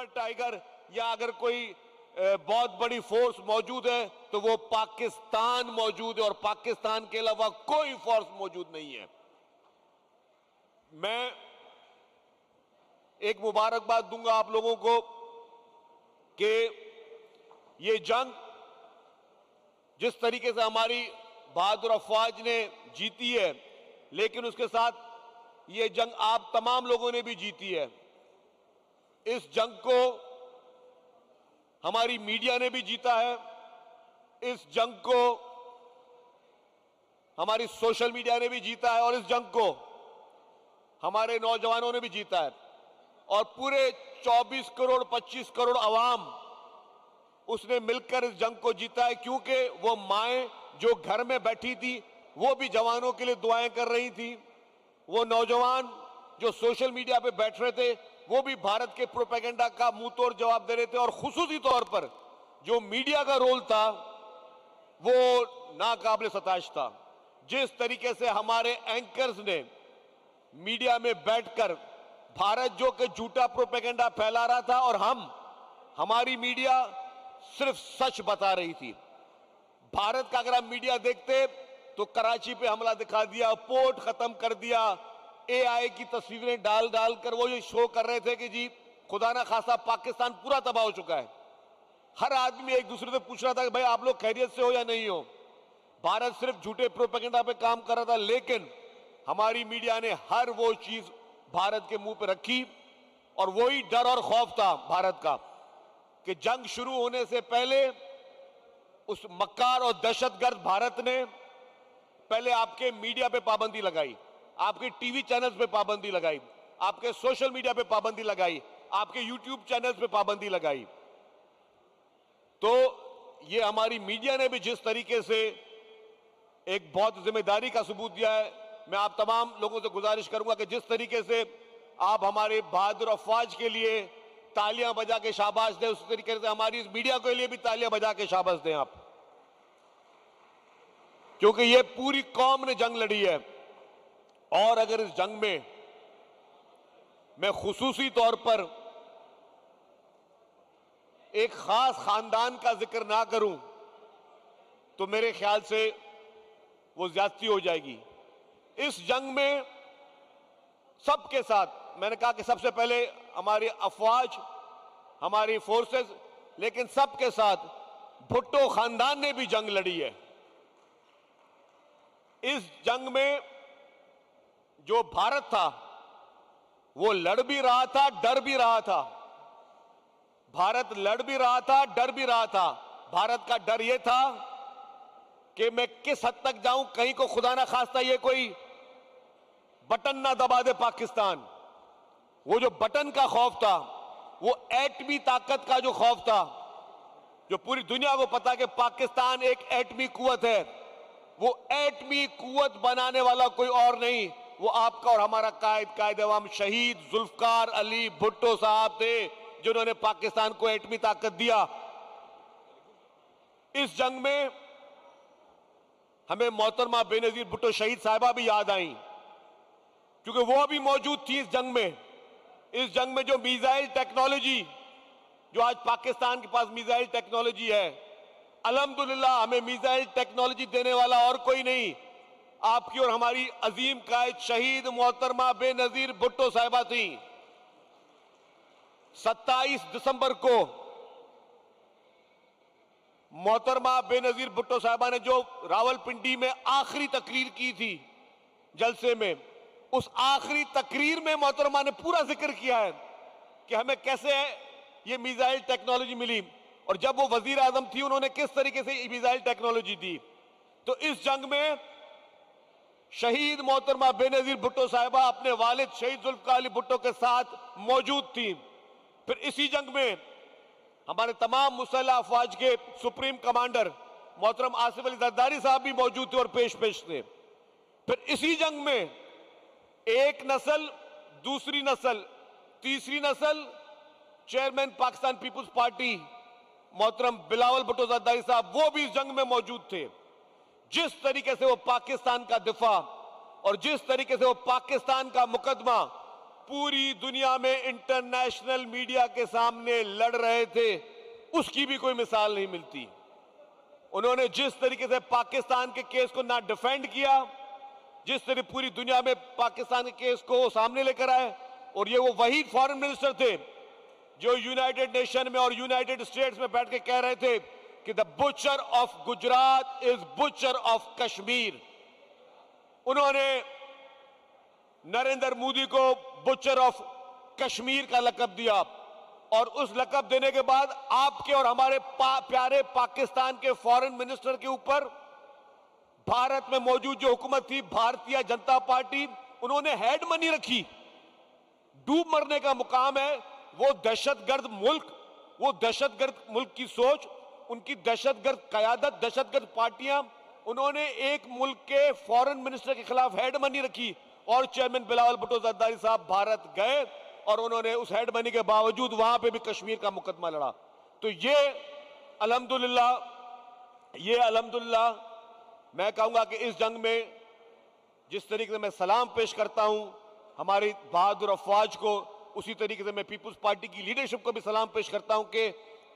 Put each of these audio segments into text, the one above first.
Super tiger या अगर कोई बहुत बड़ी फोर्स मौजूद है तो वो पाकिस्तान मौजूद है और पाकिस्तान के अलावा कोई फोर्स मौजूद नहीं है। मैं एक मुबारकबाद दूंगा आप लोगों को कि ये जंग जिस तरीके से हमारी बहादुर अफवाज ने जीती है, लेकिन उसके साथ ये जंग आप तमाम लोगों ने भी जीती है। इस जंग को हमारी मीडिया ने भी जीता है, इस जंग को हमारी सोशल मीडिया ने भी जीता है और इस जंग को हमारे नौजवानों ने भी जीता है और पूरे 24 करोड़ 25 करोड़ अवाम उसने मिलकर इस जंग को जीता है, क्योंकि वो माएं जो घर में बैठी थी वो भी जवानों के लिए दुआएं कर रही थी, वो नौजवान जो सोशल मीडिया पे बैठ रहे थे वो भी भारत के प्रोपेगेंडा का मुंह तोड़ जवाब दे रहे थे और खुसूसी तौर पर जो मीडिया का रोल था वो नाकाबिले सताश था। जिस तरीके से हमारे एंकर्स ने मीडिया में बैठकर भारत जो कि झूठा प्रोपेगेंडा फैला रहा था और हमारी मीडिया सिर्फ सच बता रही थी। भारत का अगर आप मीडिया देखते तो कराची पे हमला दिखा दिया, पोर्ट खत्म कर दिया, एआई की तस्वीरें डाल कर वो ये शो कर रहे थे कि जी खुदा ना खासा पाकिस्तान पूरा तबाह हो चुका है। हर आदमी एक दूसरे से पूछ रहा था कि भाई आप लोग खैरियत से हो या नहीं हो। भारत सिर्फ झूठे प्रोपेगेंडा पे काम कर रहा था, लेकिन हमारी मीडिया ने हर वो चीज भारत के मुंह पे रखी और वही डर और खौफ था भारत का कि जंग शुरू होने से पहले उस मक्कार और दहशतगर्द भारत ने पहले आपके मीडिया पे पाबंदी लगाई, आपके टीवी चैनल्स पे पाबंदी लगाई, आपके सोशल मीडिया पे पाबंदी लगाई, आपके यूट्यूब चैनल्स पे पाबंदी लगाई। तो ये हमारी मीडिया ने भी जिस तरीके से एक बहुत जिम्मेदारी का सबूत दिया है, मैं आप तमाम लोगों से गुजारिश करूंगा कि जिस तरीके से आप हमारे बहादुर अफवाज के लिए तालियां बजा के शाबाश दें, उस तरीके से हमारी इस मीडिया के लिए भी तालियां बजा के शाबाश दें आप, क्योंकि ये पूरी कौम ने जंग लड़ी है। और अगर इस जंग में मैं खुसूसी तौर पर एक खास खानदान का जिक्र ना करूं तो मेरे ख्याल से वो ज्यादती हो जाएगी। इस जंग में सबके साथ मैंने कहा कि सबसे पहले हमारी अफवाज, हमारी फोर्सेस, लेकिन सबके साथ भुट्टो खानदान ने भी जंग लड़ी है। इस जंग में जो भारत था वो लड़ भी रहा था, डर भी रहा था। भारत लड़ भी रहा था, डर भी रहा था। भारत का डर यह था कि मैं किस हद तक जाऊं, कहीं को खुदा ना खास्ता ये कोई बटन ना दबा दे पाकिस्तान। वो जो बटन का खौफ था, वो एटमी ताकत का जो खौफ था, जो पूरी दुनिया को पता कि पाकिस्तान एक एटमी कुव्वत है, वो एटमी कुव्वत बनाने वाला कोई और नहीं, वो आपका और हमारा कायद अवाम शहीद जुल्फकार अली भुट्टो साहब थे, जिन्होंने पाकिस्तान को एटमी ताकत दिया। इस जंग में हमें मोहतरमा बेनजीर भुट्टो शहीद साहिबा भी याद आई, क्योंकि वो भी मौजूद थी इस जंग में। इस जंग में जो मिसाइल टेक्नोलॉजी, जो आज पाकिस्तान के पास मिसाइल टेक्नोलॉजी है, अल्हम्दुलिल्लाह हमें मिसाइल टेक्नोलॉजी देने वाला और कोई नहीं, आपकी और हमारी अजीम कायद शहीद मोहतरमा बेनजीर भुट्टो साहिबा थी। 27 दिसंबर को मोहतरमा बेनजीर भुट्टो साहिबा ने जो रावलपिंडी में आखिरी तकरीर की थी जलसे में, उस आखिरी तकरीर में मोहतरमा ने पूरा जिक्र किया है कि हमें कैसे ये मिसाइल टेक्नोलॉजी मिली और जब वो वजीर आजम थी उन्होंने किस तरीके से मिसाइल टेक्नोलॉजी दी। तो इस जंग में शहीद मोहतरमा बेनजीर भुट्टो साहिबा अपने वालिद शहीद जुल्फकार अली भुट्टो के साथ मौजूद थी। फिर इसी जंग में हमारे तमाम मुसल्लह अफवाज के सुप्रीम कमांडर मोहतरम आसिफ अली जरदारी साहब भी मौजूद थे और पेश थे। फिर इसी जंग में एक नस्ल, दूसरी नस्ल, तीसरी नस्ल, चेयरमैन पाकिस्तान पीपुल्स पार्टी मोहतरम बिलावल भुट्टो जरदारी साहब, वो भी इस जंग में मौजूद थे। जिस तरीके से वो पाकिस्तान का दिफा और जिस तरीके से वो पाकिस्तान का मुकदमा पूरी दुनिया में इंटरनेशनल मीडिया के सामने लड़ रहे थे, उसकी भी कोई मिसाल नहीं मिलती। उन्होंने जिस तरीके से पाकिस्तान के केस को ना डिफेंड किया, जिस तरह पूरी दुनिया में पाकिस्तान के केस को सामने लेकर आए, और ये वो वही फॉरेन मिनिस्टर थे जो यूनाइटेड नेशन में और यूनाइटेड स्टेट्स में बैठ के कह रहे थे कि the butcher of Gujarat is butcher of Kashmir. उन्होंने नरेंद्र मोदी को बुचर ऑफ कश्मीर का लकब दिया, और उस लकब देने के बाद आपके और हमारे प्यारे पाकिस्तान के फॉरेन मिनिस्टर के ऊपर भारत में मौजूद जो हुकूमत थी भारतीय जनता पार्टी, उन्होंने हेड मनी रखी। डूब मरने का मुकाम है। वो दहशतगर्द मुल्क, वो दहशतगर्द मुल्क की सोच, उनकी दहशतगर्द कयादत, दहशतगर्द पार्टियां, उन्होंने एक मुल्क के फॉरेन मिनिस्टर के खिलाफ हेड मनी रखी, और चेयरमैन बिलावल भुट्टो जरदारी साहब भारत गए और उन्होंने उस हेड मनी के बावजूद वहां पे भी कश्मीर का मुकदमा लड़ा। तो ये अल्हम्दुलिल्लाह मैं कहूंगा कि इस जंग में जिस तरीके से मैं सलाम पेश करता हूं हमारी बहादुर अफवाज को, उसी तरीके से मैं पीपुल्स पार्टी की लीडरशिप को भी सलाम पेश करता हूं कि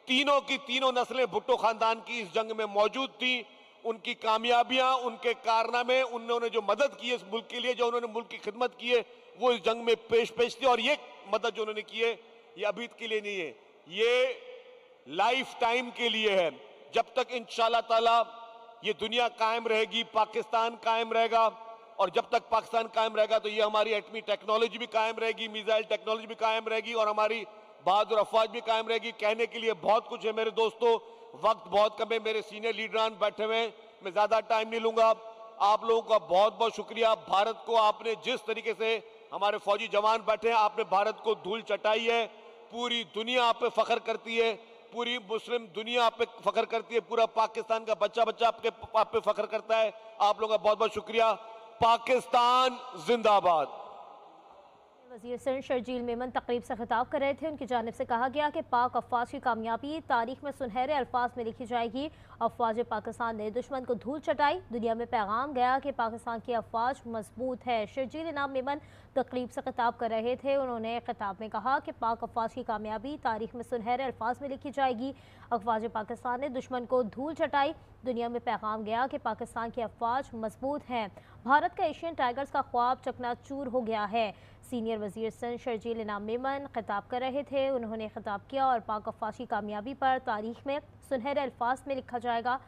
तीनों की तीनों नस्लें भुट्टो खानदान की इस जंग में मौजूद थी। उनकी कामयाबियां, उनके कारनामे, उन्होंने जो मदद की है इस मुल्क के लिए, जो उन्होंने मुल्क की खिदमत की है, वो इस जंग में पेश थी। और ये मदद जो उन्होंने की है ये अभी के लिए नहीं है, ये लाइफ टाइम के लिए है। जब तक इंशाअल्लाह ताला ये दुनिया कायम रहेगी, पाकिस्तान कायम रहेगा, और जब तक पाकिस्तान कायम रहेगा तो ये हमारी एटमी टेक्नोलॉजी भी कायम रहेगी, मिसाइल टेक्नोलॉजी भी कायम रहेगी, और हमारी बहादुर अफवाज भी कायम रहेगी। कहने के लिए बहुत कुछ है मेरे दोस्तों, वक्त बहुत कम है, मेरे सीनियर लीडरान बैठे हुए हैं, मैं ज्यादा टाइम नहीं लूंगा। आप लोगों का बहुत बहुत शुक्रिया। भारत को आपने जिस तरीके से, हमारे फौजी जवान बैठे हैं, आपने भारत को धूल चटाई है। पूरी दुनिया आप पे फख्र करती है, पूरी मुस्लिम दुनिया आप पे फख्र करती है, पूरा पाकिस्तान का बच्चा बच्चा आप पे फख्र करता है। आप लोगों का बहुत बहुत शुक्रिया। पाकिस्तान जिंदाबाद। वज़ीर सिंध शर्जील मेमन तकरीब से खिताब कर रहे थे। उनकी जानिब से कहा गया कि पाक अफवाज की कामयाबी तारीख में सुनहरे अल्फाज में लिखी जाएगी। अफवाज पाकिस्तान ने दुश्मन को धूल चटाई, दुनिया में पैगाम गया कि पाकिस्तान की अफवाज मजबूत है। शर्जील इनाम मेमन तकरीब से खिताब कर रहे थे। उन्होंने खिताब में कहा कि पाक अफवाज की कामयाबी तारीख में सुनहरे अल्फाज में लिखी जाएगी। अफवाज पाकिस्तान ने दुश्मन को धूल चटाई, दुनिया में पैगाम गया कि पाकिस्तान की अफवाज मजबूत हैं। भारत का एशियन टाइगर्स का ख्वाब चकनाचूर हो गया है। सीनियर वज़ीर सिंध शर्जील इनाम मेमन खिताब कर रहे थे। उन्होंने खिताब किया और पाक अफवाज की कामयाबी पर तारीख में सुनहरे अल्फाज में लिखा जाएगा।